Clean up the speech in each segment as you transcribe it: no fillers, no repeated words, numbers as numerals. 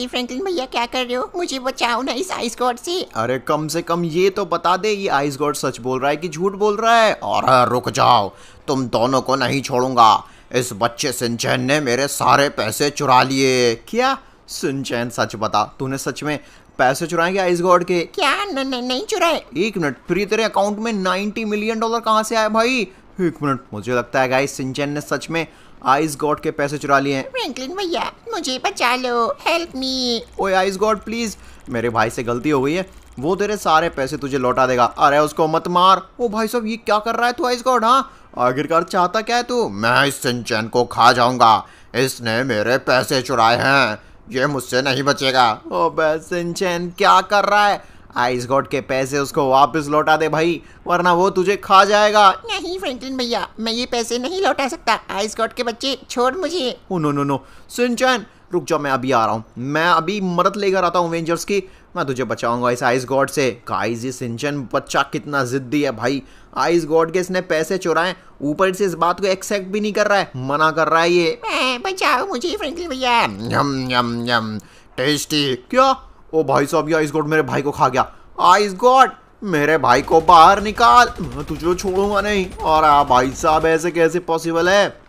नहीं फ्रैंकलिन भैया, क्या कर रहे हो? मुझे बचाओ ना इस आइस गॉड से। अरे कम से कम ये तो बता दे, ये आइस गॉड सच बोल रहा है कि झूठ बोल रहा है। और रुक जाओ, तुम दोनों को नहीं छोड़ूंगा। इस बच्चे सिंचैन ने मेरे सारे पैसे चुरा लिए। क्या सिंचैन, सच बता, तूने सच में पैसे चुराए क्या आइस गॉड के? क्या? नहीं चुराए। एक मिनट, फिर तेरे अकाउंट में $90 मिलियन कहाँ से आए भाई? एक मिनट, मुझे लगता है गाइस सिंचैन ने सच में आइस गॉड के पैसे चुरा लिए हैं। फ्रैंकलिन भैया मुझे बचा लो, हेल्प मी। ओए आइस गॉड प्लीज, मेरे भाई से गलती हो गई है, वो तेरे सारे पैसे तुझे लौटा देगा। अरे उसको मत मार। ओ भाई साहब, ये क्या कर रहा है तू आइस गॉड? हाँ, आखिरकार चाहता क्या है तू? मैं इस सिंचैन को खा जाऊंगा, इसने मेरे पैसे चुराए हैं, ये मुझसे नहीं बचेगा। ओ बे सिंचैन, क्या कर रहा है? आइस गॉड के पैसे उसको वापस लौटा दे भाई, वरना वो तुझे खा जाएगा। नहीं फ्रैंकलिन भैया, मैं ये पैसे नहीं लौटा सकता। आइस गॉड के बच्चे, छोड़ मुझे। Oh no no no, Shinchan रुक जाओ, मैं अभी आ रहा हूँ, मैं अभी मदद लेकर आता हूँ अवेंजर्स की, मैं तुझे बचाऊंगा इस आइस गॉड से। गाइस ये सिंचैन बच्चा कितना जिद्दी है भाई, आइस गॉड के इसने पैसे चुराए, ऊपर से इस बात को एक्सेप्ट भी नहीं कर रहा है, मना कर रहा है ये। बचाओ मुझे फ्रैंकलिन भैया। यम यम यम, टेस्टी। क्या? ओ भाई साहब, ये आइस गॉड मेरे भाई को खा गया। आइस गॉड, मेरे भाई को बाहर निकाल, मैं तुझे छोड़ूंगा नहीं। और भाई साहब, ऐसे कैसे पॉसिबल है?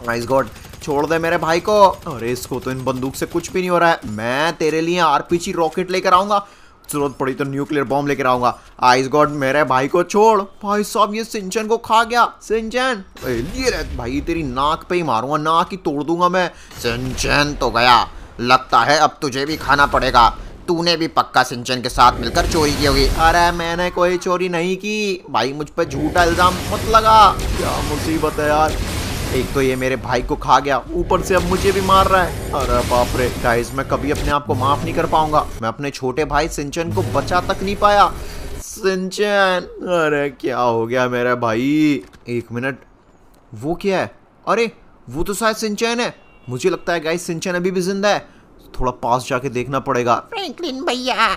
आइस गॉड छोड़ दे मेरे भाई को। अरे इसको तो इन बंदूक से कुछ भी नहीं हो रहा है। मैं तेरे लिए आरपीजी रॉकेट लेकर आऊंगा, जरूरत पड़ी तो न्यूक्लियर बॉम्ब लेकर आऊंगा। आइस गॉड मेरे भाई को छोड़। भाई साहब, ये सिंचैन को खा गया। सिंचैन ये रह भाई, तेरी नाक पे ही मारूंगा, नाक ही तोड़ दूंगा मैं। सिंचैन तो गया, लगता है अब तुझे भी खाना पड़ेगा। तूने भी पक्का सिंचैन के साथ मिलकर चोरी की होगी। अरे मैंने कोई चोरी नहीं की भाई, मुझ पे झूठा इल्जाम मत लगा। क्या मुसीबत है यार, एक तो ये मेरे भाई को खा गया, ऊपर से अब मुझे भी मार रहा है। अरे बाप रे गाइस, मैं कभी अपने आप को माफ नहीं कर पाऊंगा। मैं अपने छोटे भाई सिंचैन को बचा तक नहीं पाया। सिंचैन, अरे क्या हो गया मेरे भाई? एक मिनट, वो क्या है? अरे वो तो शायद सिंचैन है। मुझे लगता है गाइस सिंचैन अभी भी जिंदा है, थोड़ा पास जाके देखना पड़ेगा। फ्रैंकलिन भैया,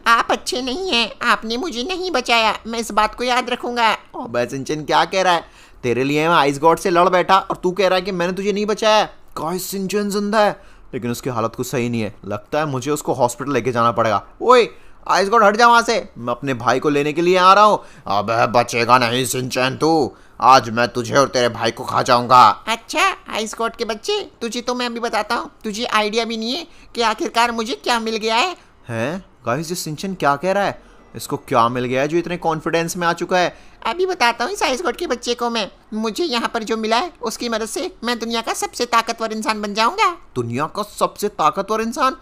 आप अच्छे नहीं हैं, आपने मुझे नहीं बचाया, मैं इस बात को याद रखूंगा। अबे सिंचैन क्या कह रहा है? तेरे लिए मैं आइस गॉड से लड़ बैठा और तू कह रहा है कि मैंने तुझे नहीं बचाया। गाइस सिंचैन जिंदा है, लेकिन उसकी हालत कुछ सही नहीं है, लगता है मुझे उसको हॉस्पिटल लेके जाना पड़ेगा। ओए आइस गॉड हट जा वहां से, मैं अपने भाई को लेने के लिए आ रहा हूँ। अबे बचेगा नहीं सिंचैन तू, आज मैं तुझे और तेरे भाई को खा जाऊंगा। अच्छा आइस गॉड के बच्चे, तुझे तो मैं अभी बताता हूँ, तुझे आइडिया भी नहीं है कि आखिरकार मुझे क्या मिल गया है। हैं गाइस, ये सिंचैन क्या कह रहा है? इसको क्या मिल गया है जो इतने कॉन्फिडेंस में आ चुका है? अभी बताता हूँ इस आइस गॉड के बच्चे को मैं। मुझे यहाँ पर जो मिला है उसकी मदद से मैं दुनिया का सबसे ताकतवर इंसान बन जाऊंगा। दुनिया का सबसे ताकतवर इंसान?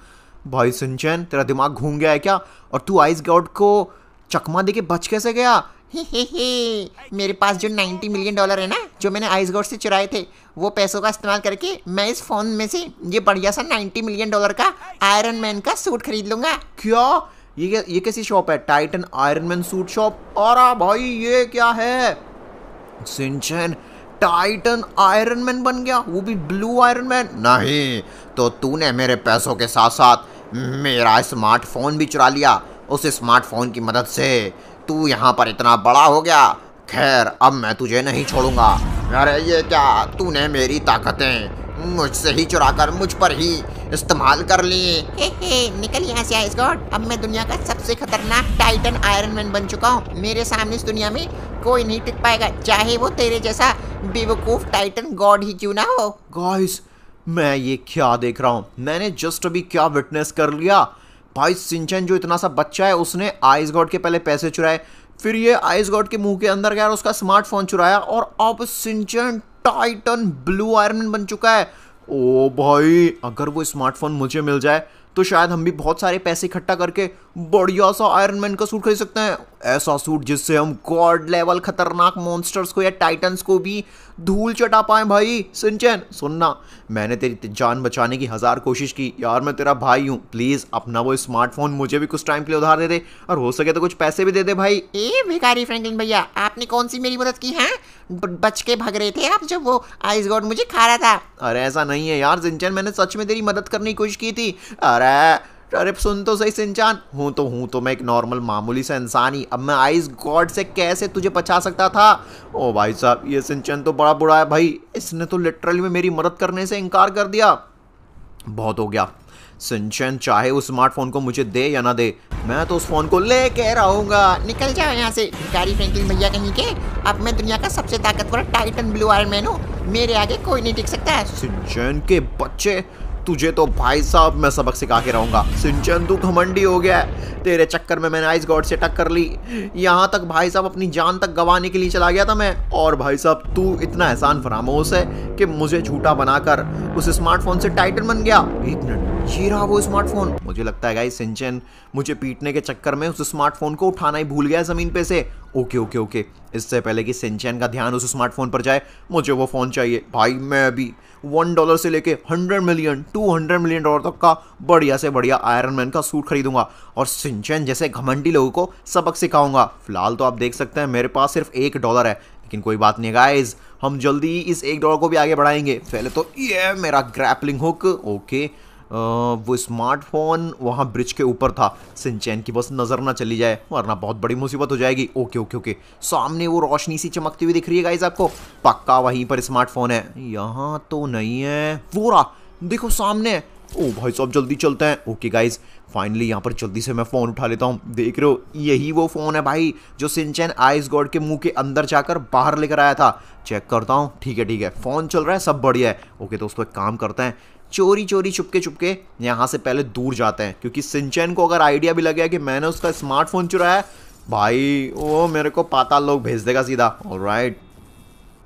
भाई सिंचैन, तेरा दिमाग घूम गया है क्या? और तू आइस गॉड को चकमा देके बच कैसे गया? मेरे पास जो $90 मिलियन है ना, जो मैंने आइस गॉड से चुराए थे, वो पैसों का इस्तेमाल करके मैं इस फोन में से ये बढ़िया सा $90 मिलियन का आयरन मैन का सूट खरीद लूंगा। क्या? ये कैसी शॉप है? Titan iron man suit shop? और भाई ये क्या है? सिंचैन टाइटन आयरन मैन बन गया, वो भी ब्लू आयरन मैन? नहीं तो तूने मेरे पैसों के साथ साथ मेरा स्मार्टफोन भी चुरा लिया। उस स्मार्टफोन की मदद से तू यहाँ पर इतना बड़ा हो गया। खैर, अब मैं तुझे नहीं छोड़ूंगा। अरे ये क्या, तूने मेरी ताकतें मुझसे ही चुराकर मुझ पर ही इस्तेमाल कर ली। निकल यहाँ से आइस गॉड, अब मैं दुनिया का सबसे खतरनाक टाइटन आयरन मैन बन चुका हूँ। मेरे सामने इस दुनिया में कोई नहीं टिक पाएगा, चाहे वो तेरे जैसा बेवकूफ टाइटन गॉड ही क्यों ना हो। गाइस, मैं ये क्या देख रहा हूँ? मैंने जस्ट अभी क्या विटनेस कर लिया? भाई सिंचैन जो इतना सा बच्चा है, उसने आइस गॉड के पहले पैसे चुराए, फिर ये आइस गॉड के मुंह के अंदर गया और उसका स्मार्टफोन चुराया, और अब Shinchan Titan blue iron man बन चुका है। ओ भाई, अगर वो स्मार्टफोन मुझे मिल जाए तो शायद हम भी बहुत सारे पैसे इकट्ठा करके बढ़िया सा आयरन मैन का सूट खरीद सकते हैं। ऐसा सूट जिससे हम गॉड लेवल खतरनाक मॉन्स्टर्स को या टाइटन्स को भी धूल चटा पाए। भाई सिंचैन सुनना, मैंने तेरी जान बचाने की 1000 कोशिश की यार, मैं तेरा भाई हूँ, प्लीज अपना वो स्मार्टफोन मुझे भी कुछ टाइम के लिए उधार दे दे, और हो सके तो कुछ पैसे भी दे दे भाई। ए भिखारी फ्रैंकलिन भैया, आपने कौन सी मेरी मदद की है? बच के भाग रहे थे आप जब वो आइस गॉड मुझे खा रहा था। अरे ऐसा नहीं है यार सिंचैन, मैंने सच में तेरी मदद करने की कोशिश की थी। अरे सुन तो सही सिंचैन, हूँ तो मैं एक नॉर्मल मामूली सा इंसान ही, अब मैं आइस गॉड से कैसे तुझे बचा सकता था? ओ भाई साहब, ये सिंचैन तो बड़ा बुरा है भाई, इसने तो लिटरली में मेरी मदद करने से इनकार कर दिया। बहुत हो गया, सिंचन चाहे उस स्मार्टफोन को मुझे दे या ना दे, मैं तो उस फोन को लेके रहूंगा। निकल जाओ यहाँ से भिखारी फ्रैंकलिन भैया कहीं के। अब मैं दुनिया का सबसे ताकतवर टाइटन ब्लू आयरन मैन हूँ, मेरे आगे कोई नहीं टिक सकता। सिंचन के बच्चे, तुझे तो भाई साहब मैं सबक सिखा के रहूंगा। सिंचन तू घमंडी हो गया है, तेरे चक्कर में मैंने आइस गॉड से टक्कर ली, यहाँ तक भाई साहब अपनी जान तक गंवाने के लिए चला गया था मैं। और भाई साहब तू इतना एहसान फरामोश है कि मुझे झूठा बनाकर उस स्मार्टफोन से टाइटन बन गया। एक मिनट, ये रहा वो स्मार्टफोन। मुझे लगता है गाइस सिंचन मुझे पीटने के चक्कर में उस स्मार्टफोन को उठाना ही भूल गया जमीन पे से। ओके ओके ओके, इससे पहले कि सिंचन का ध्यान उस स्मार्टफोन पर जाए, मुझे वो फोन चाहिए भाई। मैं अभी $1 से लेके 100 मिलियन 200 मिलियन डॉलर तक का बढ़िया से बढ़िया आयरन मैन का सूट खरीदूंगा और सिंचन जैसे घमंडी लोगों को सबक सिखाऊंगा। फिलहाल तो आप देख सकते हैं मेरे पास सिर्फ $1 है, लेकिन कोई बात नहीं गाइस, हम जल्दी ही इस $1 को भी आगे बढ़ाएंगे। पहले तो ये मेरा ग्रैपलिंग हुक। ओके, वो स्मार्टफोन वहाँ ब्रिज के ऊपर था, सिंचैन की बस नज़र ना चली जाए वरना बहुत बड़ी मुसीबत हो जाएगी। ओके ओके ओके, सामने वो रोशनी सी चमकती हुई दिख रही है गाइस आपको, पक्का वहीं पर स्मार्टफोन है। यहाँ तो नहीं है, वो रहा देखो सामने। ओ भाई साहब जल्दी चलते हैं। ओके गाइस, फाइनली यहाँ पर जल्दी से मैं फ़ोन उठा लेता हूँ। देख रहे हो यही वो फ़ोन है भाई जो सिंचैन आइस गॉड के मुंह के अंदर जाकर बाहर लेकर आया था। चेक करता हूँ, ठीक है, फ़ोन चल रहा है, सब बढ़िया है। ओके दोस्तों, एक काम करते हैं, चोरी चोरी चुपके चुपके यहाँ से पहले दूर जाते हैं, क्योंकि सिंचैन को अगर आइडिया भी लग गया कि मैंने उसका स्मार्टफोन चुराया है, भाई वो मेरे को पाताल लोक भेज देगा सीधा। ऑलराइट,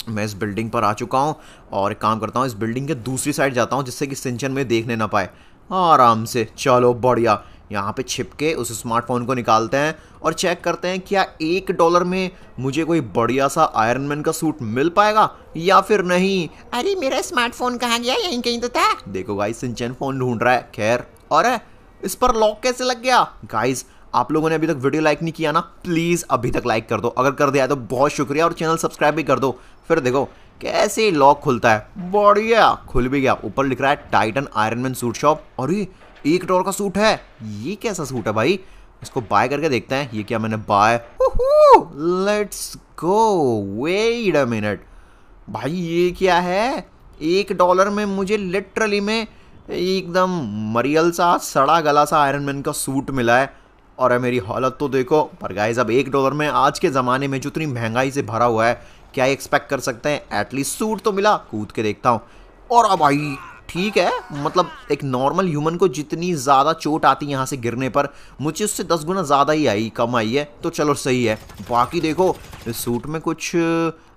मैं इस बिल्डिंग पर आ चुका हूँ और एक काम करता हूँ, इस बिल्डिंग के दूसरी साइड जाता हूँ जिससे कि सिंचैन में देखने ना पाए। आराम से चलो बढ़िया, यहाँ पे छिप के उस स्मार्टफोन को निकालते हैं और चेक करते हैं क्या $1 में मुझे कोई बढ़िया सा आयरन मैन का सूट मिल पाएगा या फिर नहीं। अरे मेरा स्मार्टफोन कहाँ गया, यहीं कहीं तो था। देखो गाइस, सिंचैन फोन ढूंढ रहा है। खैर, और इस पर लॉक कैसे लग गया? गाइस आप लोगों ने अभी तक वीडियो लाइक नहीं किया ना, प्लीज अभी तक लाइक कर दो, अगर कर दिया तो बहुत शुक्रिया, और चैनल सब्सक्राइब भी कर दो। फिर देखो कैसे लॉक खुलता है, बढ़िया खुल भी गया। ऊपर लिख रहा है Titan iron man suit shop. अरे $1 का सूट है, ये कैसा सूट है भाई? इसको बाय करके देखते हैं। ये क्या मैंने bye, let's go. Wait a minute भाई, ये क्या है? $1 में मुझे लिटरली में एकदम मरियल सा सड़ा गला सा आयरन मैन का सूट मिला है। और मेरी हालत तो देखो। पर गाइस अब $1 में आज के ज़माने में जो इतनी महंगाई से भरा हुआ है, क्या एक्सपेक्ट कर सकते हैं? एटलीस्ट सूट तो मिला, कूद के देखता हूँ। और अब भाई ठीक है, मतलब एक नॉर्मल ह्यूमन को जितनी ज़्यादा चोट आती है यहाँ से गिरने पर, मुझे उससे 10 गुना ज़्यादा ही आई, कम आई है, तो चलो सही है। बाकी देखो इस सूट में कुछ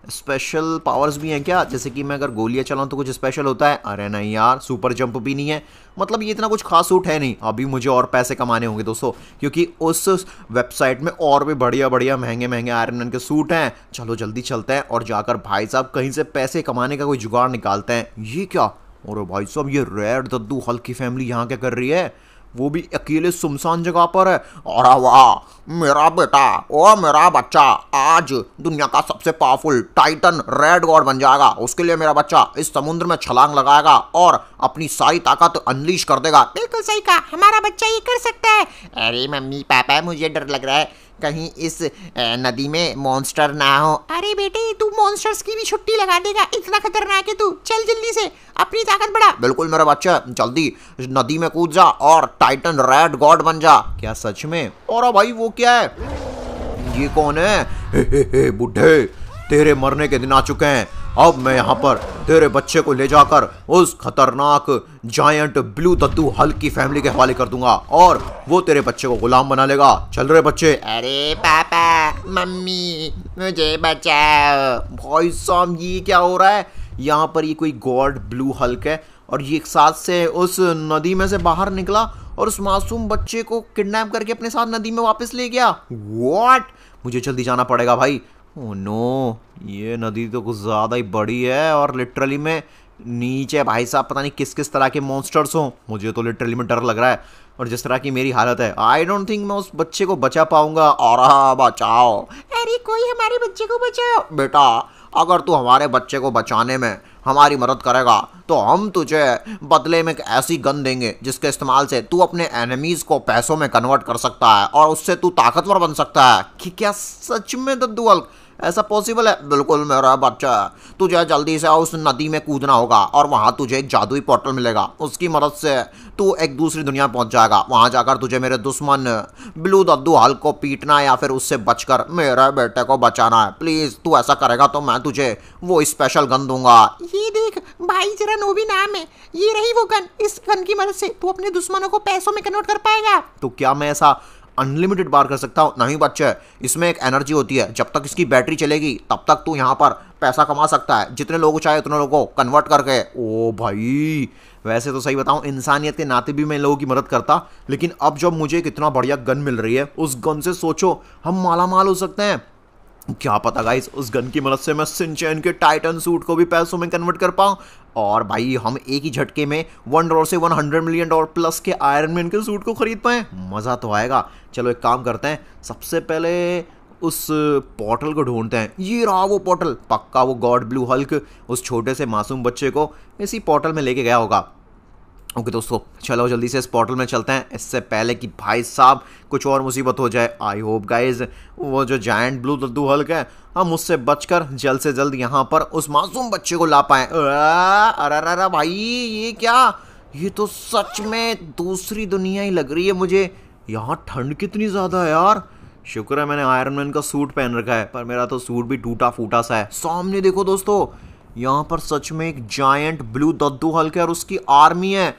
स्पेशल पावर्स भी हैं क्या? जैसे कि मैं अगर गोलियां चलाऊं तो कुछ स्पेशल होता है? अरे नहीं यार, सुपर जंप भी नहीं है। मतलब ये इतना कुछ खास सूट है नहीं। अभी मुझे और पैसे कमाने होंगे दोस्तों, क्योंकि उस वेबसाइट में और भी बढ़िया बढ़िया महंगे महंगे आयरन मैन के सूट हैं। चलो जल्दी चलते हैं और जाकर भाई साहब कहीं से पैसे कमाने का कोई जुगाड़ निकालते हैं। ये क्या? अरे भाई साहब, ये रेड दद्दू हल्क की फैमिली यहाँ क्या कर रही है? वो भी अकेले सुनसान जगह पर है। और वाह मेरा बेटा, ओ मेरा बच्चा आज दुनिया का सबसे पावरफुल टाइटन रेड गॉड बन जाएगा। उसके लिए मेरा बच्चा इस समुद्र में छलांग लगाएगा और अपनी सारी ताकत अनलीश कर देगा। बिल्कुल सही कहा, हमारा बच्चा ये कर सकता है। अरे मम्मी पापा, मुझे डर लग रहा है कहीं इस नदी में मॉन्स्टर ना हो। अरे बेटे, तू मॉन्स्टर्स की भी छुट्टी लगा देगा, इतना खतरनाक है तू। चल जल्दी से अपनी ताकत बढ़ा। बिल्कुल मेरा बच्चा, जल्दी नदी में कूद जा और टाइटन रेड गॉड बन जा। क्या सच में? और भाई वो क्या है? ये कौन है? हे बुढ़े, तेरे मरने के दिन आ चुके हैं। अब मैं यहाँ पर तेरे बच्चे को ले जाकर उस खतरनाक जायंट ब्लू दद्दू हल्क की फैमिली के हवाले कर दूंगा और वो तेरे बच्चे को गुलाम बना लेगा। चल रहे बच्चे। अरे पापा मम्मी, मुझे बचाओ। भाई साहब ये क्या हो रहा है? यहाँ पर ये कोई गॉड ब्लू हल्क है और ये एक साथ से उस नदी में से बाहर निकला और उस मासूम बच्चे को किडनैप करके अपने साथ नदी में वापस ले गया। व्हाट? मुझे जल्दी जाना पड़ेगा भाई। ओह नो, ये नदी तो कुछ ज़्यादा ही बड़ी है और लिटरली में नीचे भाई साहब पता नहीं किस किस तरह के मॉन्स्टर्स हों। मुझे तो लिटरली में डर लग रहा है, और जिस तरह की मेरी हालत है आई डोंट थिंक मैं उस बच्चे को बचा पाऊंगा। और बचाओ, अरे कोई हमारे बच्चे को बचाओ। बेटा अगर तू हमारे बच्चे को बचाने में हमारी मदद करेगा तो हम तुझे बदले में एक ऐसी गन देंगे जिसके इस्तेमाल से तू अपने एनिमीज को पैसों में कन्वर्ट कर सकता है और उससे तू ताकतवर बन सकता है। कि क्या सच में दद्दू हल्क? ऐसा पॉसिबल है? बिल्कुल मेरा बच्चा, तुझे जल्दी से उस नदी में कूदना होगा और वहां तुझे एक जादुई पोर्टल मिलेगा। उसकी मदद से तू एक दूसरी दुनिया पहुंच जाएगा। वहां जाकर तुझे मेरे दुश्मन ब्लू दद्दू हल्क को पीटना है या फिर उससे बचकर मेरे बेटे को बचाना है। प्लीज तू ऐसा करेगा तो मैं तुझे वो स्पेशल गन दूंगा। ये देख भाई, जरा नोबी नाम है, ये रही वो गन। इस गन की मदद से तू अपने दुश्मनों को पैसों में कन्वर्ट कर पाएगा। तो क्या मैं ऐसा अनलिमिटेड बार कर सकता हूँ? नहीं बच्चे, इसमें एक एनर्जी होती है, जब तक इसकी बैटरी चलेगी तब तक तू यहाँ पर पैसा कमा सकता है, जितने लोग चाहे उतने लोगों को कन्वर्ट करके। ओ भाई, वैसे तो सही बताऊं, इंसानियत के नाते भी मैं इन लोगों की मदद करता, लेकिन अब जब मुझे एक इतना बढ़िया गन मिल रही है, उस गन से सोचो हम माला माल हो सकते हैं। क्या पता गाइस, उस गन की मदद से मैं शिनचैन के टाइटन सूट को भी पैसों में कन्वर्ट कर पाऊं और भाई हम एक ही झटके में $1 से $100 मिलियन प्लस के आयरन मैन के सूट को खरीद पाए। मज़ा तो आएगा। चलो एक काम करते हैं, सबसे पहले उस पोर्टल को ढूंढते हैं। ये रहा वो पोर्टल, पक्का वो गॉड ब्लू हल्क उस छोटे से मासूम बच्चे को इसी पोर्टल में लेके गया होगा। ओके दोस्तों, चलो जल्दी से इस पोर्टल में चलते हैं, इससे पहले कि भाई साहब कुछ और मुसीबत हो जाए। आई होप गाइज वो जो जायंट ब्लू दद्दू हल्क है, हम उससे बचकर जल्द से जल्द यहाँ पर उस मासूम बच्चे को ला पाएं। अरे भाई, ये क्या? ये तो सच में दूसरी दुनिया ही लग रही है मुझे। यहाँ ठंड कितनी ज़्यादा है यार। शुक्र है मैंने आयरन मैन का सूट पहन रखा है, पर मेरा तो सूट भी टूटा फूटा सा है। सामने देखो दोस्तों, यहाँ पर सच में एक जायंट ब्लू दद्दू हल्क है और उसकी आर्मी है।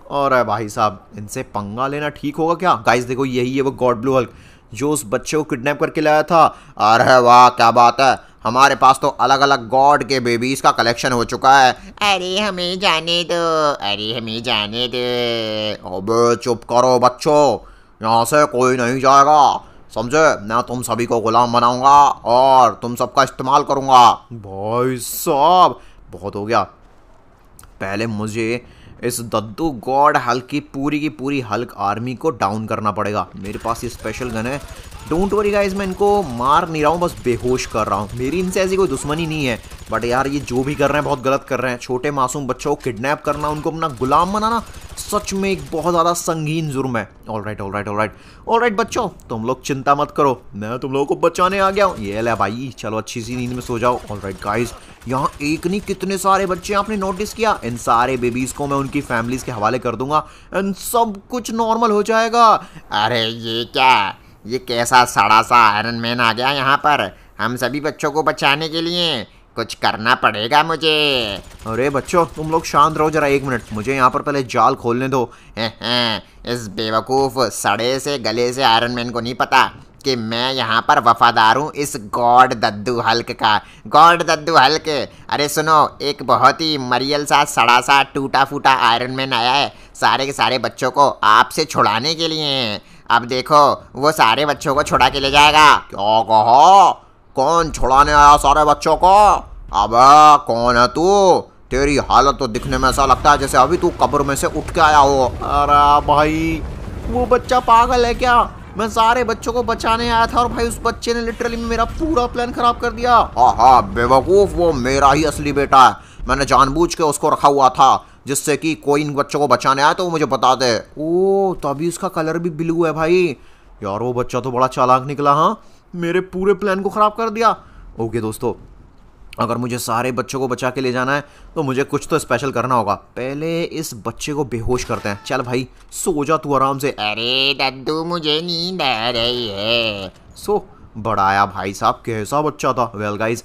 और भाई साहब, इनसे पंगा लेना ठीक होगा क्या? गाइस देखो, यही है वो गॉड ब्लू हल्क जो उस बच्चे को किडनैप करके लाया था। अरे वाह, क्या बात है, हमारे पास तो अलग अलग गॉड के बेबीज का कलेक्शन हो चुका है। अरे हमें जाने दो, अरे हमें जाने दो। अबे चुप करो बच्चों, यहाँ से कोई नहीं जाएगा, समझे? मैं तुम सभी को गुलाम बनाऊंगा और तुम सबका इस्तेमाल करूंगा। भाई साहब बहुत हो गया। पहले मुझे इस दद्दू गॉड हल्क की पूरी हल्क आर्मी को डाउन करना पड़ेगा। मेरे पास ये स्पेशल गन है। डोंट वरी गाइस, मैं इनको मार नहीं रहा हूँ, बस बेहोश कर रहा हूँ। मेरी इनसे ऐसी कोई दुश्मनी नहीं है, बट यार ये जो भी कर रहे हैं बहुत गलत कर रहे हैं। छोटे मासूम बच्चों को किडनैप करना, उनको अपना गुलाम बनाना सच में एक बहुत ज़्यादा संगीन जुर्म है। ऑलराइट बच्चों, तुम लोग चिंता मत करो, मैं तुम लोगों को बचाने आ गया हूँ। ये ले भाई, चलो अच्छी सी नींद में सो जाओ। ऑलराइट गाइस, यहाँ एक नहीं कितने सारे बच्चे आपने नोटिस किया? इन सारे बेबीज को मैं उनकी फैमिलीज के हवाले कर दूंगा एंड सब कुछ नॉर्मल हो जाएगा। अरे ये क्या, ये कैसा सड़ा सा आयरन मैन आ गया यहाँ पर? हम सभी बच्चों को बचाने के लिए कुछ करना पड़ेगा मुझे। अरे बच्चों, तुम लोग शांत रहो जरा, एक मिनट, मुझे यहाँ पर पहले जाल खोलने दो। इस बेवकूफ़ सड़े से गले से आयरन मैन को नहीं पता कि मैं यहाँ पर वफादार हूँ इस गॉड दद्दू हल्क का। गॉड दद्दू हल्क, अरे सुनो, एक बहुत ही मरियल सा सड़ा सा टूटा फूटा आयरन मैन आया है सारे के सारे बच्चों को आपसे छुड़ाने के लिए। अब देखो, वो सारे बच्चों को छुड़ा के ले जाएगा। क्या कहो? कौन छुड़ाने आया सारे बच्चों को? अबे कौन है तू? तेरी हालत तो दिखने में ऐसा लगता है जैसे अभी तू कब्र में से उठ के आया हो। अरे भाई, वो बच्चा पागल है क्या? मैं सारे बच्चों को बचाने आया था और भाई उस बच्चे ने लिटरली मेरा पूरा प्लान खराब कर दिया। हाँ बेवकूफ़, वो मेरा ही असली बेटा है। मैंने जानबूझ के उसको रखा हुआ था जिससे कि कोई इन बच्चों को बचाने आया तो वो मुझे बता दे। ओ, तभी उसका कलर भी ब्लू है भाई। यार वो बच्चा तो बड़ा चालाक निकला। हाँ, मेरे पूरे प्लान को ख़राब कर दिया। ओके दोस्तों, अगर मुझे सारे बच्चों को बचा के ले जाना है तो मुझे कुछ तो स्पेशल करना होगा। पहले इस बच्चे को बेहोश करते हैं। चल भाई, सो जा तू आराम से। अरे दद्दू, मुझे नींद आ रही है। सो बढ़ाया भाई साहब, कैसा बच्चा था। वेल गाइज,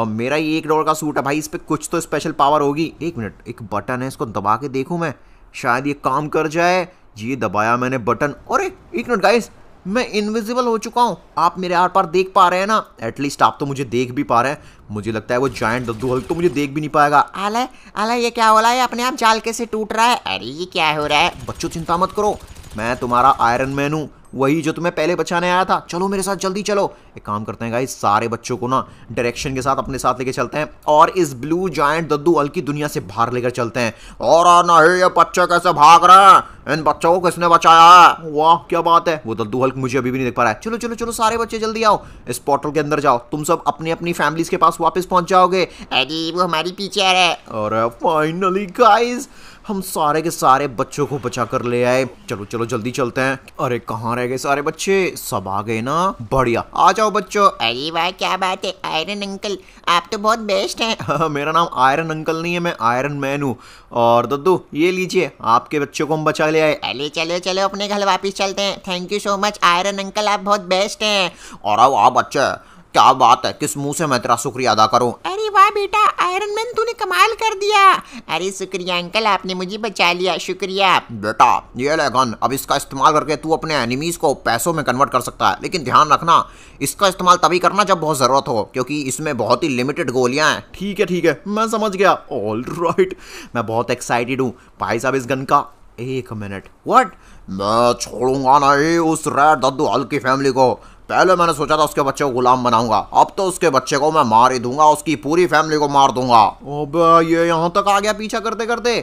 मेरा ये $1 का सूट है भाई, इस पर कुछ तो स्पेशल पावर होगी। एक मिनट, एक बटन है, इसको दबा के देखूँ मैं, शायद ये काम कर जाए। ये दबाया मैंने बटन, और एक मिनट गाइज, मैं इनविजिबल हो चुका हूँ। आप मेरे आर पार देख पा रहे हैं ना? एटलीस्ट आप तो मुझे देख भी पा रहे हैं। मुझे लगता है वो जायंट दद्दू हल्क तो मुझे देख भी नहीं पाएगा। आला ये क्या हो रहा है? अपने आप जाल कैसे टूट रहा है? अरे ये क्या हो रहा है? बच्चों चिंता मत करो, मैं तुम्हारा आयरन मैन हूँ, वही जो तुम्हें पहले बचाने आया था। चलो मेरे साथ, जल्दी चलो। एक काम करते हैं गाइस, सारे बच्चों को ना डायरेक्शन के साथ अपने साथ लेके चलते हैं और इस ब्लू जायंट दद्दू हल्क की दुनिया से बाहर लेकर चलते हैं। और नहीं, ये बच्चे कैसे भाग रहे हैं? इन बच्चों को किसने बचाया है? वाह क्या बात है। वो दद्दू हल्क मुझे अभी भी नहीं देख पा रहा है। चलो चलो चलो, सारे बच्चे जल्दी आओ, इस पोर्टल के अंदर जाओ। तुम सब अपनी अपनी फैमिलीज के पास वापस पहुंच जाओगे। अरे वो हमारी पीछे आ रहा है। और फाइनली गाइस, हम सारे के सारे बच्चों को बचा कर ले आए। चलो चलो जल्दी चलते हैं। अरे कहाँ रह गए सारे बच्चे? सब आ गए ना? बढ़िया, आ जाओ बच्चों। अरे वाह, क्या बात है आयरन अंकल, आप तो बहुत बेस्ट हैं। मेरा नाम आयरन अंकल नहीं है, मैं आयरन मैन हूँ। और दद्दू ये लीजिए, आपके बच्चों को हम बचा ले आए। अरे चलो चलो अपने घर वापस चलते हैं। Thank you so much iron uncle, आप बहुत बेस्ट हैं। और वाह बच्चे, क्या बात है, किस मुंह से मैं तेरा शुक्रिया अदा करूं? अरे वाह बेटा आयरन मैन, तूने कमाल कर दिया। अरे शुक्रिया अंकल, आपने मुझे बचा लिया, शुक्रिया। बेटा ये ले गन, अब इसका इस्तेमाल करके तू अपने एनिमीज को पैसों में कन्वर्ट कर सकता है, लेकिन ध्यान रखना इसका इस्तेमाल तभी करना जब बहुत जरूरत हो, क्योंकि इसमें बहुत ही लिमिटेड गोलियां हैं। ठीक है, मैं समझ गया। ऑल राइट, मैं बहुत एक्साइटेड हूँ भाई साहब इस गन का। एक मिनट, व्हाट? मैं छोड़ूंगा नहीं उस रेड दद्दू हल्क की फैमिली को। पहले मैंने सोचा था उसके बच्चे को गुलाम बनाऊंगा, अब तो उसके बच्चे को मैं मार ही दूंगा, उसकी पूरी फैमिली को मार दूंगा। अब ये यहाँ तक आ गया पीछा करते करते।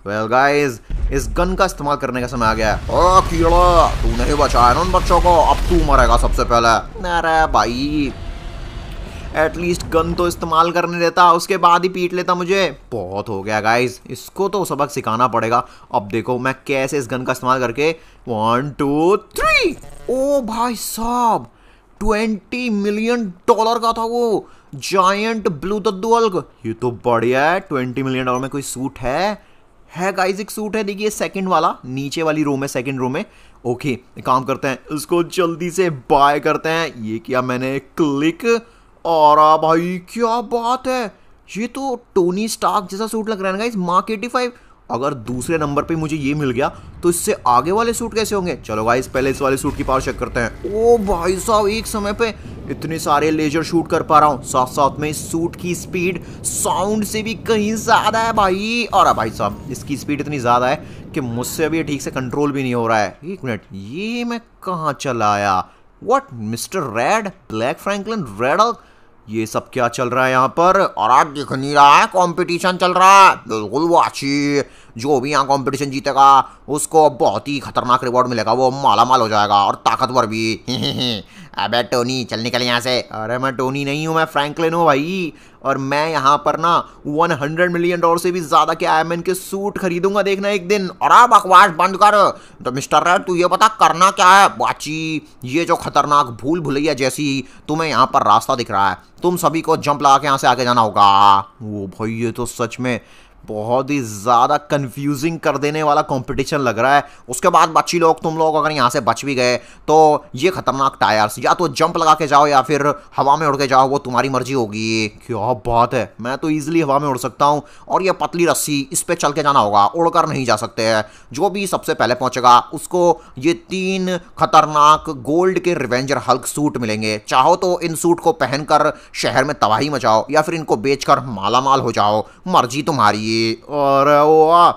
वेल गाइस, इस गन का इस्तेमाल करने का समय आ गया है। ओ कीड़ा, तू नहीं बचाया ना उन बच्चों को, अब तू मरेगा सबसे पहले। अरे भाई, एटलीस्ट गन तो इस्तेमाल करने देता, उसके बाद ही पीट लेता मुझे। बहुत हो गया गाइस, इसको तो सबक सिखाना पड़ेगा। अब देखो मैं कैसे इस गन का इस्तेमाल करके 1 2 3। ओ भाई साहब, $20 मिलियन का था वो जायंट ब्लू दद्दू हल्क। ये तो बढ़िया है। $20 मिलियन में कोई सूट है गाइस, एक सूट है, देखिए सेकंड वाला, नीचे वाली रो में, सेकंड रो में। ओके, एक काम करते हैं, इसको जल्दी से बाय करते हैं। ये किया मैंने क्लिक, और भाई क्या बात है, ये तो टोनी स्टार्क जैसा सूट लग रहा है ना गाइस, मार्क 85। अगर दूसरे नंबर पे मुझे ये मिल गया तो इससे आगे वाले सूट कैसे होंगे? चलो गाइस पहले इस वाले सूट की पावर चेक करते हैं। ओ भाई साहब, एक समय पे इतने सारे लेजर शूट कर पा रहा हूँ, साथ साथ में इस सूट की स्पीड साउंड से भी कहीं ज्यादा है भाई। और भाई साहब इसकी स्पीड इतनी ज्यादा है कि मुझसे अभी ठीक से कंट्रोल भी नहीं हो रहा है। एक मिनट, ये मैं कहाँ चला आया? What, mister red, black Franklin, red Hulk, ये सब क्या चल रहा है यहाँ पर? और आज दिख नहीं रहा है, कंपटीशन चल रहा है। बिल्कुल वाची, जो भी यहाँ कंपटीशन जीतेगा उसको बहुत ही खतरनाक रिवॉर्ड मिलेगा, वो माला माल हो जाएगा और ताकतवर भी। अबे टोनी चल निकल यहाँ से। अरे मैं टोनी नहीं हूँ, मैं फ्रैंकलिन हूँ भाई, और मैं यहाँ पर ना $100 मिलियन से भी ज्यादा के आयरन मैन के सूट खरीदूंगा, देखना एक दिन। और बकवास बंद कर। तो मिस्टर रेड, तू ये बता करना क्या है? बाची, ये जो खतरनाक भूल भुलैया जैसी तुम्हें यहाँ पर रास्ता दिख रहा है, तुम सभी को जंप लगा के यहाँ से आगे जाना होगा। वो भाई, ये तो सच में बहुत ही ज़्यादा कंफ्यूजिंग कर देने वाला कंपटीशन लग रहा है। उसके बाद बच्ची लोग, तुम लोग अगर यहाँ से बच भी गए तो ये खतरनाक टायर्स, या तो जंप लगा के जाओ या फिर हवा में उड़ के जाओ, वो तुम्हारी मर्जी होगी। क्या बात है, मैं तो ईजिली हवा में उड़ सकता हूँ, और ये पतली रस्सी, इस पर चल के जाना होगा, उड़कर नहीं जा सकते हैं। जो भी सबसे पहले पहुंचेगा उसको ये 3 खतरनाक गोल्ड के रिवेंजर हल्क सूट मिलेंगे। चाहो तो इन सूट को पहनकर शहर में तबाही मचाओ, या फिर इनको बेचकर मालामाल हो जाओ, मर्जी तुम्हारी। और वो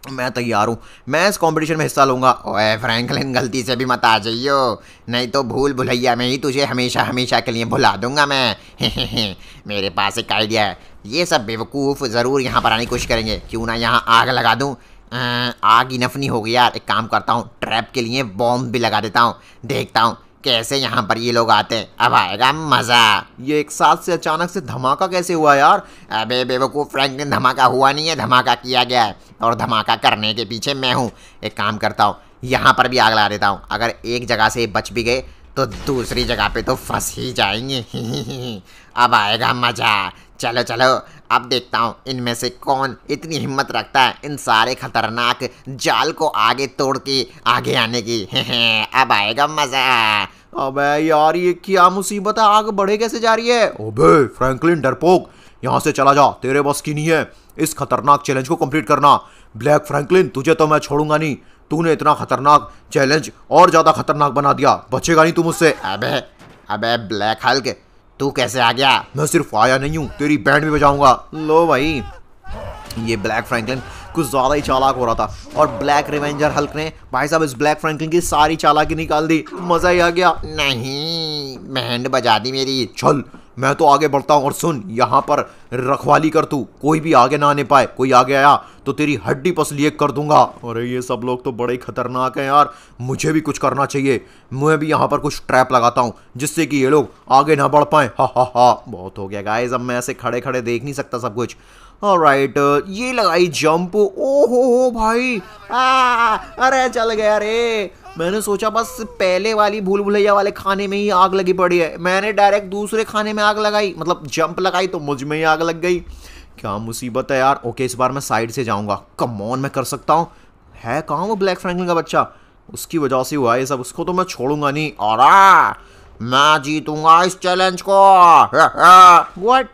मैं तैयार हूँ, मैं इस कंपटीशन में हिस्सा लूंगा। ओए फ्रैंकलिन, गलती से भी मत आ जाइयो, नहीं तो भूल भुलैया में ही तुझे हमेशा हमेशा के लिए भुला दूंगा मैं। मेरे पास एक आइडिया है, ये सब बेवकूफ़ ज़रूर यहाँ पर आने की कोशिश करेंगे, क्यों ना यहाँ आग लगा दूँ। आग इनफ नहीं होगी यार, एक काम करता हूँ, ट्रैप के लिए बॉम्ब भी लगा देता हूँ, देखता हूँ कैसे यहाँ पर ये लोग आते हैं, अब आएगा मजा। ये एक साथ से अचानक से धमाका कैसे हुआ यार? अबे बेवकूफ फ्रैंकलिन, धमाका हुआ नहीं है, धमाका किया गया है, और धमाका करने के पीछे मैं हूँ। एक काम करता हूँ, यहाँ पर भी आग लगा देता हूँ, अगर एक जगह से बच भी गए तो दूसरी जगह पे तो फंस ही जाएंगे। अब आएगा मजा। चलो चलो, अब देखता हूँ इनमें से कौन इतनी हिम्मत रखता है इन सारे खतरनाक जाल को आगे तोड़ के आगे आने की। अब आएगा मजा। अबे यार, ये क्या मुसीबत है, आग बढ़े कैसे जा रही है? अबे फ्रैंकलिन डरपोक, यहाँ से चला जा, तेरे बस की नहीं है इस खतरनाक चैलेंज को कंप्लीट करना। ब्लैक फ्रैंकलिन, तुझे तो मैं छोड़ूंगा नहीं, तूने इतना खतरनाक चैलेंज और ज्यादा खतरनाक बना दिया, बचेगा नहीं तू मुझसे। अबे ब्लैक हल्क, तू कैसे आ गया? मैं सिर्फ आया नहीं हूँ, तेरी बैंड भी बजाऊंगा। लो भाई, ये ब्लैक फ्रैंकलिन कुछ ज्यादा ही चालाक हो रहा था, और ब्लैक रिवेंजर हल्क ने भाई साहब इस ब्लैक फ्रैंकलिन की सारी चालाकी निकाल दी, मजा ही आ गया। नहीं, बैंड बजा दी मेरी। चल मैं तो आगे बढ़ता हूँ, और सुन, यहाँ पर रखवाली कर तू, कोई भी आगे ना आने पाए, कोई आगे आया तो तेरी हड्डी पसली एक कर दूंगा। अरे ये सब लोग तो बड़े ही खतरनाक हैं यार, मुझे भी कुछ करना चाहिए, मैं भी यहाँ पर कुछ ट्रैप लगाता हूँ जिससे कि ये लोग आगे ना बढ़ पाए। हा हा हा, बहुत हो गया गाइस, अब मैं ऐसे खड़े खड़े देख नहीं सकता सब कुछ। ऑलराइट, ये लगाई जंप। ओहो हो भाई, अरे चल गया रे। मैंने सोचा बस पहले वाली भूल भुलैया वाले खाने में ही आग लगी पड़ी है, मैंने डायरेक्ट दूसरे खाने में आग लगाई, मतलब जंप लगाई तो मुझ में ही आग लग गई। क्या मुसीबत है यार। ओके, इस बार मैं साइड से जाऊंगा। कम ऑन, मैं कर सकता हूँ। है कहाँ वो ब्लैक फ्रैंकलिन का बच्चा? उसकी वजह से हुआ ये सब, उसको तो मैं छोड़ूंगा नहीं। और मैं जीतूंगा इस चैलेंज को। व्हाट?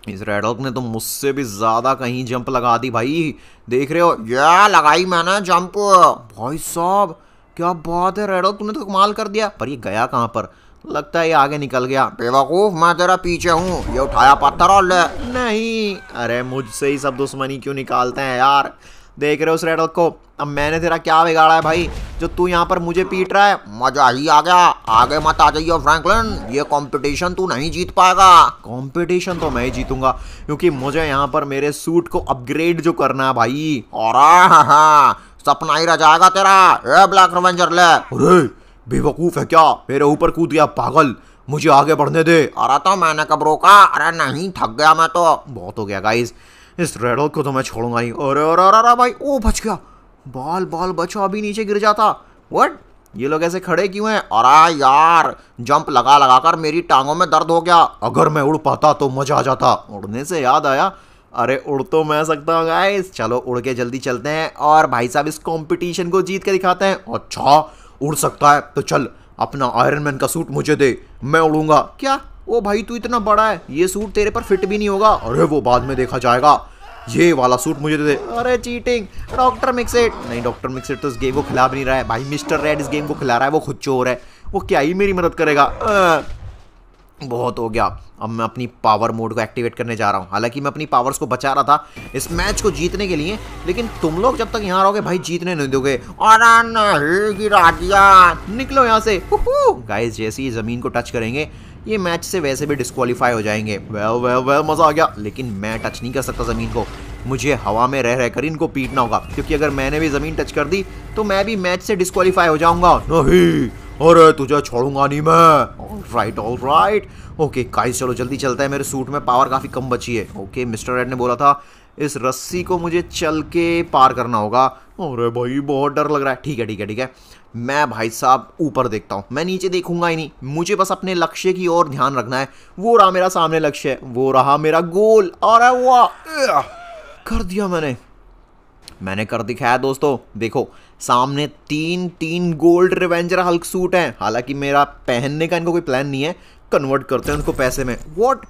इस रेड हल्क ने तो मुझसे भी ज्यादा कहीं जंप लगा दी भाई। देख रहे हो, ये लगाई मैंने जंप। भाई साहब क्या बात है रेड हल्क, तूने तो कमाल कर दिया। पर ये गया कहाँ पर? लगता है ये आगे निकल गया। बेवकूफ, मैं तेरा पीछे हूँ, ये उठाया पत्थर और ले। नहीं, अरे मुझसे ही सब दुश्मनी क्यों निकालते हैं यार। देख रहे हो उस रेड हल्क को? अब मैंने तेरा क्या बिगाड़ा है भाई जो तू यहाँ पर मुझे पीट रहा है? मजा ही आ गया। आगे मत आ जाइए फ्रैंकलिन, ये कंपटीशन तू नहीं जीत पाएगा। कंपटीशन तो मैं ही जीतूंगा, क्योंकि मुझे यहाँ पर मेरे सूट को अपग्रेड जो करना है भाई। और सपना ही रह जाएगा तेरा। ए ब्लैक रिवेंजर ले। अरे बेवकूफ है क्या? मेरे ऊपर कूद गया पागल, मुझे आगे बढ़ने दे। अरे तो मैंने कब रोका? अरे नहीं, थक गया मैं तो। बहुत हो गया गाइस, इस रेड हल्क को तो मैं छोड़ूंगा ही। अरे भाई, ओ बच गया। बाल बाल बचा, अभी नीचे गिर जाता। व्हाट? ये लोग ऐसे खड़े क्यों हैं? अरे यार, जंप लगा लगा कर मेरी टांगों में दर्द हो गया। अगर मैं उड़ पाता तो मजा आ जाता। उड़ने से याद आया, अरे उड़ तो मैं सकता हूँ गाइस। चलो उड़ के जल्दी चलते हैं और भाई साहब इस कंपटीशन को जीत के दिखाते हैं। अच्छा उड़ सकता है तो चल, अपना आयरन मैन का सूट मुझे दे, मैं उड़ूंगा। क्या? ओ भाई तू इतना बड़ा है, ये सूट तेरे पर फिट भी नहीं होगा। अरे वो बाद में देखा जाएगा, ये वाला सूट मुझे दे दे। अरे चीटिंग, डॉक्टर मिक्सेट। नहीं, डॉक्टर मिक्सेट तो इस गेम को खिला भी नहीं रहा है भाई। मिस्टर रेड इस गेम को खिला रहा है, वो खुद चोर है, वो क्या ही मेरी मदद करेगा। बहुत हो गया। अब मैं अपनी पावर मोड को एक्टिवेट करने जा रहा हूँ। हालांकि मैं अपनी पावर्स को बचा रहा था इस मैच को जीतने के लिए, लेकिन तुम लोग जब तक यहाँ रहोगे भाई जीतने नहीं दोगे। अरे नहीं, गिरा दिया। निकलो यहाँ से। गाइस जैसे ही जमीन को टच करेंगे ये मैच से वैसे भी डिस्क्वालीफाई हो जाएंगे। वेल मजा आ गया, लेकिन मैं टच नहीं कर सकता जमीन को। मुझे हवा में रह रहकर इनको पीटना होगा, क्योंकि अगर मैंने भी जमीन टच कर दी तो मैं भी मैच से डिस्क्वालीफाई हो जाऊंगा। नहीं, अरे तुझे छोड़ूंगा नहीं मैं। All right. ओके गाइस चलो जल्दी चलता है, मेरे सूट में पावर काफी कम बची है। ओके, मिस्टर रेड ने बोला था इस रस्सी को मुझे चल के पार करना होगा। अरे भाई बहुत डर लग रहा है। ठीक है ठीक है ठीक है, मैं भाई साहब ऊपर देखता हूँ, मैं नीचे देखूंगा ही नहीं। मुझे बस अपने लक्ष्य की ओर ध्यान रखना है। वो रहा मेरा सामने लक्ष्य, वो रहा मेरा गोल। अरे वाह, कर दिया मैंने कर दिखाया दोस्तों। देखो सामने तीन गोल्ड रिवेंजर हल्क सूट हैं। हालांकि मेरा पहनने का इनको कोई प्लान नहीं है, कन्वर्ट करते हैं उनको पैसे में। व्हाट?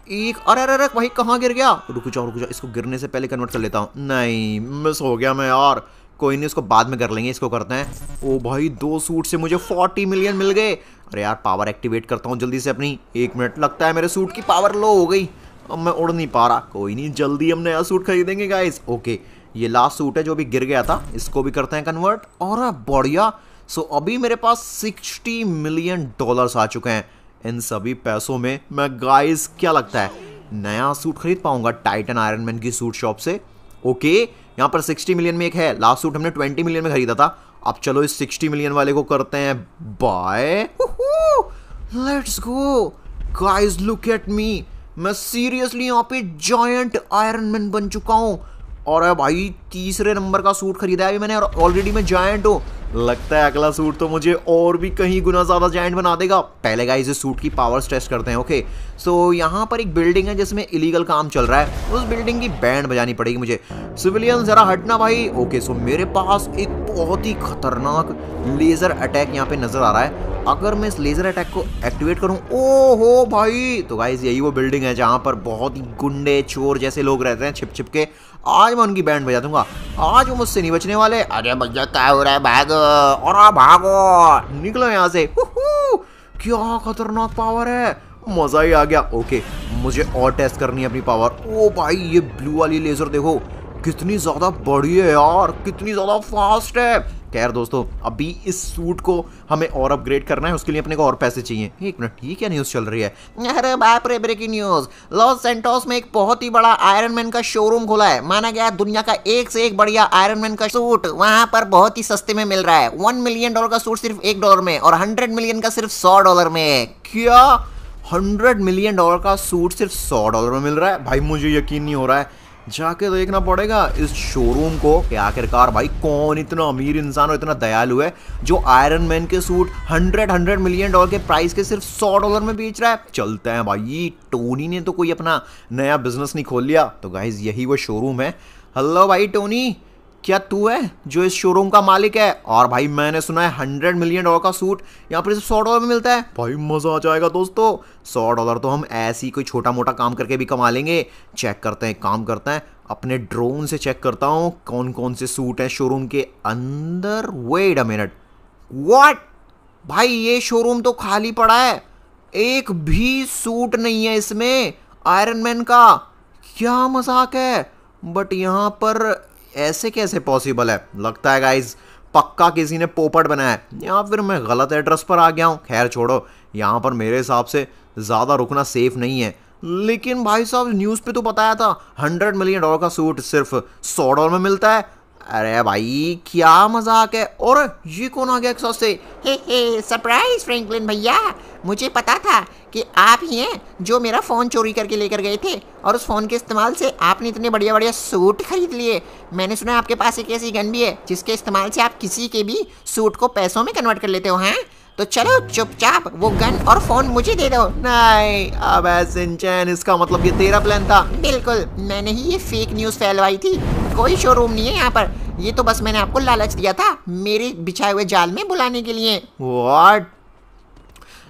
एक अरे भाई कहाँ गिर गया? रुक जाओ, इसको गिरने से पहले कन्वर्ट कर लेता हूँ। नहीं, मिस हो गया मैं यार। कोई नहीं, इसको बाद में कर लेंगे, इसको करते हैं। ओ भाई 2 सूट से मुझे 40 मिलियन मिल गए। अरे यार पावर एक्टिवेट करता हूँ जल्दी से अपनी। 1 मिनट, लगता है मेरे सूट की पावर लो हो गई, अब मैं उड़ नहीं पा रहा। कोई नहीं, जल्दी हम नया सूट खरीदेंगे गाइस। ओके, ये लास्ट सूट है जो भी गिर गया था, इसको भी करते हैं कन्वर्ट। और बढ़िया। सो अभी मेरे पास $60 मिलियन आ चुके हैं। इन सभी पैसों में मैं गाइस क्या लगता है नया सूट खरीद पाऊंगा टाइटन आयरन मैन की सूट शॉप से। ओके, यहाँ पर 60 मिलियन में एक है, लास्ट सूट हमने 20 मिलियन में खरीदा था। अब चलो इस 60 मिलियन वाले को करते हैं bye. Let's go guys, look at me. मैं सीरियसली यहाँ पे जायंट आयरन मैन बन चुका हूँ। और भाई 3रे नंबर का सूट खरीदा है अभी मैंने, और ऑलरेडी मैं जायंट हूँ। लगता है अगला सूट तो मुझे और भी कहीं गुना ज्यादा जायंट बना देगा। पहले गाइस इस सूट की पावर्स टेस्ट करते हैं। ओके, सो यहाँ पर एक बिल्डिंग है जिसमें इलीगल काम चल रहा है, उस बिल्डिंग की बैंड बजानी पड़ेगी मुझे। सिविलियन जरा हटना भाई। ओके, सो मेरे पास एक बहुत ही खतरनाक लेजर अटैक यहाँ पे नजर आ रहा है। अगर मैं इस लेजर अटैक को एक्टिवेट करूं, ओहो भाई, तो गाइस यही वो बिल्डिंग है जहां पर बहुत ही गुंडे चोर जैसे लोग रहते हैं छिप छिप के। आज मैं उनकी बैंड बजा दूंगा, आज वो मुझसे नहीं बचने वाले। अरे भैया क्या हो रहा है? भागो और भागो, निकलो यहाँ से। क्या खतरनाक पावर है, मजा ही आ गया। ओके, मुझे और टेस्ट करनी है अपनी पावर। ओ भाई ये ब्लू वाली लेजर देखो कितनी ज्यादा बड़ी है यार, कितनी ज्यादा फास्ट है। खैर दोस्तों, अभी इस सूट को हमें और अपग्रेड करना है, उसके लिए अपने को और पैसे चाहिए। 1 मिनट, ये क्या न्यूज़ चल रही है? अरे बाप रे, ब्रेकिंग न्यूज। लॉस सैंटोस में एक बहुत ही बड़ा आयरन मैन का शोरूम खुला है। माना गया दुनिया का एक से एक बढ़िया आयरन मैन का सूट वहां पर बहुत ही सस्ते में मिल रहा है। $1 मिलियन का सूट सिर्फ $1 में, और $100 मिलियन का सिर्फ $100 में। क्या $100 मिलियन का सूट सिर्फ $100 में मिल रहा है भाई, मुझे यकीन नहीं हो रहा है। जाके देखना पड़ेगा इस शोरूम को कि आखिरकार भाई कौन इतना अमीर इंसान और इतना दयालु है जो आयरन मैन के सूट 100 मिलियन डॉलर के प्राइस के सिर्फ $100 में बेच रहा है। चलते हैं भाई, टोनी ने तो कोई अपना नया बिजनेस नहीं खोल लिया। तो गाइज यही वो शोरूम है। हेलो भाई टोनी, क्या तू है जो इस शोरूम का मालिक है? और भाई मैंने सुना है $100 मिलियन का सूट यहाँ पर सिर्फ $100 में मिलता है। भाई मजा आ जाएगा दोस्तों, $100 तो हम ऐसे ही कोई छोटा मोटा काम करके भी कमा लेंगे। चेक करते हैं, काम करते हैं, अपने ड्रोन से चेक करता हूँ कौन कौन से सूट हैं शोरूम के अंदर। वेट अ मिनट, व्हाट भाई, ये शोरूम तो खाली पड़ा है, एक भी सूट नहीं है इसमें आयरन मैन का। क्या मजाक है, बट यहाँ पर ऐसे कैसे पॉसिबल है? लगता है गाइज पक्का किसी ने पोपट बनाया है, या फिर मैं गलत एड्रेस पर आ गया हूँ। खैर छोड़ो, यहाँ पर मेरे हिसाब से ज़्यादा रुकना सेफ नहीं है। लेकिन भाई साहब न्यूज़ पे तो बताया था $100 मिलियन का सूट सिर्फ $100 में मिलता है। अरे भाई क्या मजाक है। और ये कौन आ गया एक साथ से? हे सरप्राइज फ्रैंकलिन भैया, मुझे पता था कि आप ही हैं जो मेरा फ़ोन चोरी करके लेकर गए थे और उस फ़ोन के इस्तेमाल से आपने इतने बढ़िया बढ़िया सूट खरीद लिए। मैंने सुना आपके पास एक ऐसी गन भी है जिसके इस्तेमाल से आप किसी के भी सूट को पैसों में कन्वर्ट कर लेते हो। हैं तो चलो चुपचाप वो गन और फ़ोन मुझे दे दो। नहीं, अब सिंचैन इसका मतलब ये तेरा प्लान था? बिल्कुल, मैंने ही ये फेक न्यूज़ फैलवाई थी। कोई शोरूम नहीं है यहाँ पर, ये तो बस मैंने आपको लालच दिया था मेरे बिछाए हुए जाल में बुलाने के लिए। व्हाट?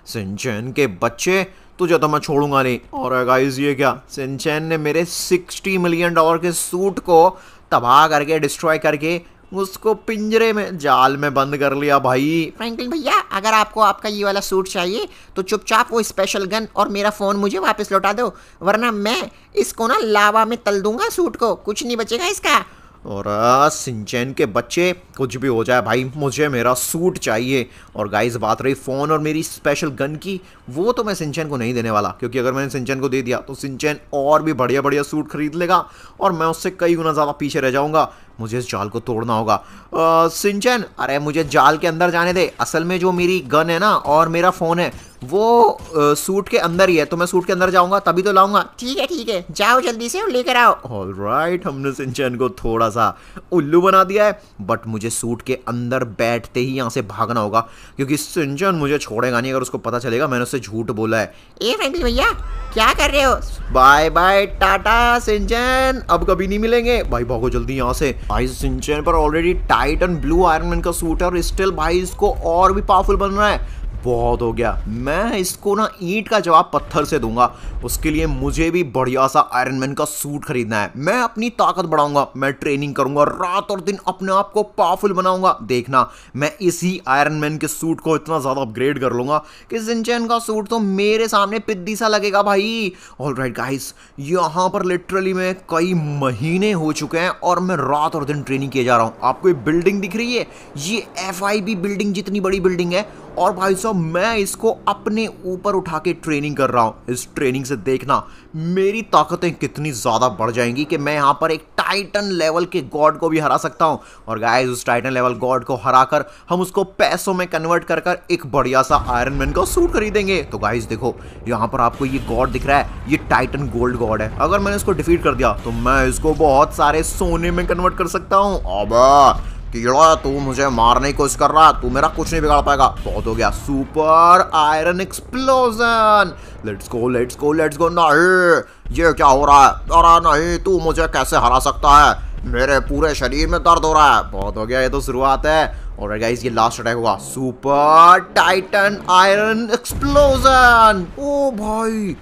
सिंचैन के बच्चे, तुझे तो मैं छोड़ूंगा नहीं। और गाइस ये क्या, सिंचैन ने मेरे $60 मिलियन के सूट को तबाह करके, डिस्ट्रॉय करके उसको पिंजरे में, जाल में बंद कर लिया। भाई फ्रैंकलिन भैया, अगर आपको आपका ये वाला सूट चाहिए तो चुपचाप वो स्पेशल गन और मेरा फ़ोन मुझे वापस लौटा दो, वरना मैं इसको ना लावा में तल दूंगा सूट को, कुछ नहीं बचेगा इसका। और सिंचैन के बच्चे, कुछ भी हो जाए भाई, मुझे मेरा सूट चाहिए। और गाइस बात रही फ़ोन और मेरी स्पेशल गन की, वो तो मैं सिंचैन को नहीं देने वाला, क्योंकि अगर मैंने सिंचैन को दे दिया तो सिंचैन और भी बढ़िया बढ़िया सूट खरीद लेगा और मैं उससे कई गुना ज़्यादा पीछे रह जाऊंगा। मुझे इस जाल को तोड़ना होगा। सिंचैन, अरे मुझे जाल के अंदर जाने दे। असल में जो मेरी गन है ना और मेरा फ़ोन है वो सूट के अंदर ही है, तो मैं सूट के अंदर जाऊंगा तभी तो लाऊंगा। ठीक है, जाओ जल्दी से और लेकर आओ। ऑलराइट, हमने सिंचैन को थोड़ा सा उल्लू बना दिया है, बट मुझे सूट के अंदर बैठते ही यहाँ से भागना होगा, क्योंकि सिंचैन मुझे छोड़ेगा नहीं अगर उसको पता चलेगा मैंने उससे झूठ बोला है। ए फ्रैंकलिन भैया, क्या कर रहे हो? बाय बाय टाटा सिंचैन, अब कभी नहीं मिलेंगे। भाई भागो जल्दी यहाँ से। भाई सिंचैन पर already Titan blue iron man का सूट है और स्टिल भाई इसको और भी पावरफुल बन रहा है। बहुत हो गया, मैं इसको ना ईंट का जवाब पत्थर से दूंगा। उसके लिए मुझे भी बढ़िया सा आयरन मैन का सूट खरीदना है। मैं अपनी ताकत बढ़ाऊंगा, मैं ट्रेनिंग करूंगा, रात और दिन अपने आप को पावरफुल बनाऊंगा। देखना, मैं इसी आयरन मैन के सूट को इतना ज्यादा अपग्रेड कर लूंगा कि सिंचैन का सूट तो मेरे सामने पिद्दी सा लगेगा भाई। ऑलराइट गाइस, यहाँ पर लिटरली में कई महीने हो चुके हैं और मैं रात और दिन ट्रेनिंग किए जा रहा हूँ। आपको ये बिल्डिंग दिख रही है, ये FIB बिल्डिंग जितनी बड़ी बिल्डिंग है, और भाई साहब मैं इसको अपने ऊपर उठा के ट्रेनिंग कर रहा हूं। इस ट्रेनिंग से देखना मेरी ताकतें कितनी ज्यादा बढ़ जाएंगी कि मैं यहां पर एक टाइटन लेवल के गॉड को भी हरा सकता हूं। और गाइस उस टाइटन लेवल गॉड को हराकर हम उसको पैसों में कन्वर्ट कर कर एक बढ़िया सा आयरन मैन का सूट खरीदेंगे। तो गाइस देखो, यहां पर आपको ये गॉड दिख रहा है, ये टाइटन गोल्ड गॉड है। अगर मैंने इसको डिफीट कर दिया तो मैं इसको बहुत सारे सोने में कन्वर्ट कर सकता हूं। अब कीड़ा, तू मुझे मारने की कोशिश कर रहा, तू मेरा कुछ नहीं बिगाड़ पाएगा। बहुत हो गया, super iron explosion. Let's go let's go let's go. नहीं, ये क्या हो रहा है? अरे नहीं, तू मुझे कैसे हरा सकता है? मेरे पूरे शरीर में दर्द हो रहा है। बहुत हो गया, ये तो शुरुआत है। और गाइस ये लास्ट अटैक होगा, सुपर टाइटन आयरन एक्सप्लोजन। ओ भाई,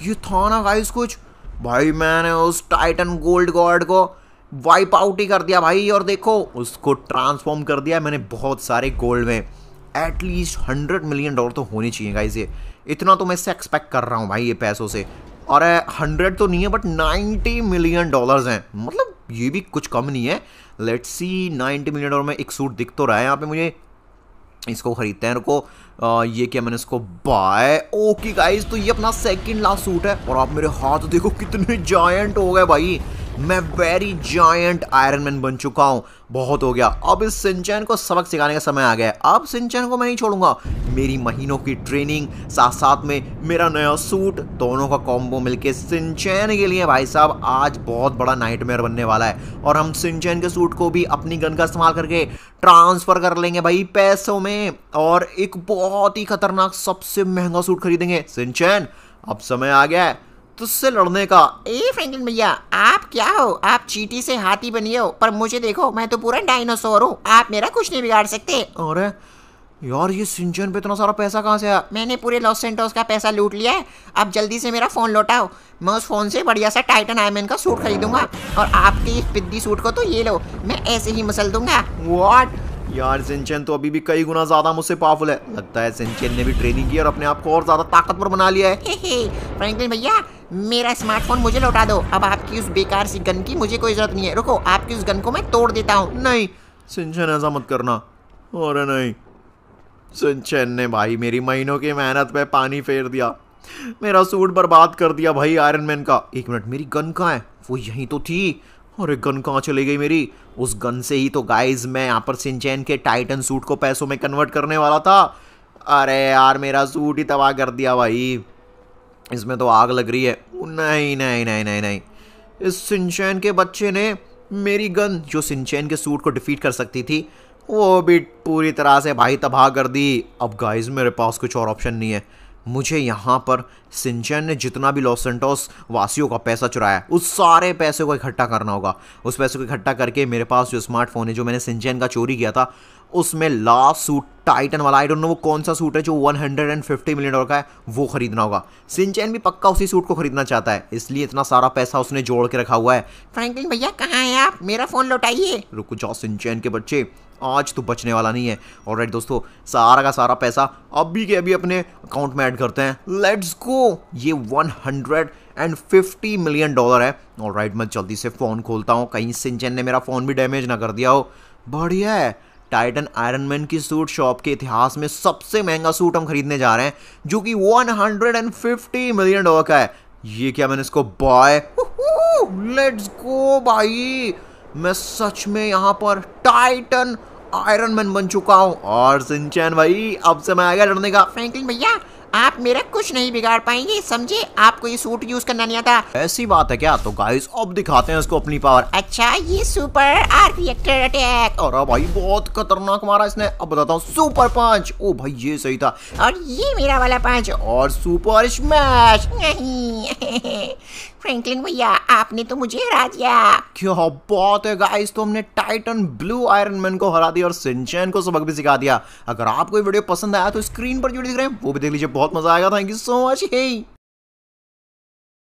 ये था ना गाइस कुछ। भाई मैंने उस टाइटन गोल्ड गॉड को वाइप आउट ही कर दिया भाई, और देखो उसको ट्रांसफॉर्म कर दिया मैंने बहुत सारे गोल्ड में। एटलीस्ट $100 मिलियन तो होने चाहिए गाइस, ये इतना तो मैं इससे एक्सपेक्ट कर रहा हूँ भाई ये पैसों से। और 100 तो नहीं है बट $90 मिलियन हैं, मतलब ये भी कुछ कम नहीं है। लेट्स सी, $90 मिलियन में एक सूट दिख तो रहा है यहाँ पे मुझे, इसको खरीदते हैं। रुको, ये क्या, मैंने इसको बाय। ओके गाइस, तो ये अपना सेकंड लास्ट सूट है। और आप मेरे हाथ देखो कितने जायंट हो गए भाई, मैं वेरी जायंट आयरन मैन बन चुका हूँ। बहुत हो गया, अब इस सिंचैन को सबक सिखाने का समय आ गया है। अब सिंचैन को मैं नहीं छोड़ूंगा। मेरी महीनों की ट्रेनिंग साथ साथ में मेरा नया सूट, दोनों का कॉम्बो मिलके सिंचैन के लिए भाई साहब आज बहुत बड़ा नाइटमेयर बनने वाला है। और हम सिंचैन के सूट को भी अपनी गन का इस्तेमाल करके ट्रांसफर कर लेंगे भाई पैसों में, और एक बहुत ही खतरनाक सबसे महंगा सूट खरीदेंगे। सिंचैन अब समय आ गया है तुझसे लड़ने का। ए फ्रैंकलिन भैया, आप क्या हो? आप चींटी से हाथी बनिए हो, पर मुझे देखो, मैं तो पूरा डायनासोर हूँ। आप मेरा कुछ नहीं बिगाड़ सकते। अरे यार, ये सिंचैन पे इतना सारा पैसा कहाँ से आया? मैंने पूरे लॉस सेंटोस का पैसा लूट लिया है। अब जल्दी से मेरा फोन लौटाओ। मैं उस फोन से बढ़िया सा टाइटन आयरन मैन का सूट खरीदूंगा, और आपके इस पिद्दी सूट को तो ये लो, मैं ऐसे ही मसल दूंगा। व्हाट यार, सिंचैन तो अभी भी कई गुना ज्यादा मुझसे पावरफुल है। लगता है सिंचैन ने भी ट्रेनिंग की और अपने आप को और ज्यादा ताकतवर बना लिया है। फ्रैंकलिन भैया, मेरा स्मार्टफोन मुझे लौटा दो। अब आपकी उस बेकार सी गन की मुझे कोई जरूरत नहीं है। रुको, आपकी उस गन को मैं तोड़ देता हूँ। नहीं सिंचैन, ऐसा मत करना। अरे नहीं, सिंचैन ने भाई मेरी महीनों की मेहनत पे पानी फेर दिया। मेरा सूट बर्बाद कर दिया भाई आयरन मैन का। एक मिनट, मेरी गन कहाँ है? वो यहीं तो थी। अरे गन कहाँ चली गई मेरी? उस गन से ही तो गाइज मैं यहाँ पर सिंचैन के टाइटन सूट को पैसों में कन्वर्ट करने वाला था। अरे यार, मेरा सूट ही तबाह कर दिया भाई। इसमें तो आग लग रही है। नहीं नहीं नहीं नहीं नहीं, इस सिंचैन के बच्चे ने मेरी गन जो सिंचैन के सूट को डिफीट कर सकती थी, वो भी पूरी तरह से भाई तबाह कर दी। अब गाइज मेरे पास कुछ और ऑप्शन नहीं है। मुझे यहाँ पर सिंचैन ने जितना भी लॉस सेंटोस वासियों का पैसा चुराया है, उस सारे पैसे को इकट्ठा करना होगा। उस पैसे को इकट्ठा करके मेरे पास जो स्मार्टफोन है जो मैंने सिंचैन का चोरी किया था, उसमें लास्ट सूट टाइटन वाला, आई डोंट नो वो कौन सा सूट है जो 150 मिलियन डॉलर का है, वो खरीदना होगा। सिंचैन भी पक्का उसी सूट को खरीदना चाहता है, इसलिए इतना सारा पैसा उसने जोड़ के रखा हुआ है। फ्रैंकलिन भैया, कहाँ हैं आप? मेरा फोन लौटाइए। रुको जाओ सिंचैन के बच्चे, आज तो बचने वाला नहीं है। ऑलराइट दोस्तों, सारा का सारा पैसा अभी के अभी अपने अकाउंट में ऐड करते हैं। Let's go. ये 150 मिलियन डॉलर है। ऑलराइट, मैं जल्दी से फ़ोन खोलता हूँ, कहीं सिंचैन ने मेरा फ़ोन भी डैमेज ना कर दिया हो। बढ़िया है, टाइटन आयरन मैन की सूट शॉप के इतिहास में सबसे महंगा सूट हम खरीदने जा रहे हैं, जो कि 150 मिलियन डॉलर का है। ये क्या, मैंने इसको बाय। लेट्स गो भाई, मैं सच में यहाँ पर टाइटन आयरन मैन बन चुका हूँ। और सिंचैन भाई, अब से मैं आ गया लड़ने का। फ्रैंकलिन भैया, आप मेरा कुछ नहीं बिगाड़ पाएंगे, समझे? आपको ये सूट यूज करना नहीं आता। ऐसी बात है क्या? तो गाइस अब दिखाते हैं इसको अपनी पावर। अच्छा, ये सुपर आर्क रिएक्टर अटैक। और भाई बहुत खतरनाक मारा इसने। अब बताता हूँ, सुपर पंच। ओ भाई, ये सही था। और ये मेरा वाला पंच। और सुपर स्मैश। नहीं फ्रैंकलिन भैया, आपने तो मुझे हरा दिया। क्या बात है गाइस, तो हमने टाइटन ब्लू आयरन मैन को हरा दिया और सिंचैन को सबक भी सिखा दिया। अगर आपको ये वीडियो पसंद आया तो स्क्रीन पर जो दिख रहे हैं वो भी देख लीजिए, बहुत मजा आएगा। Thank you so much.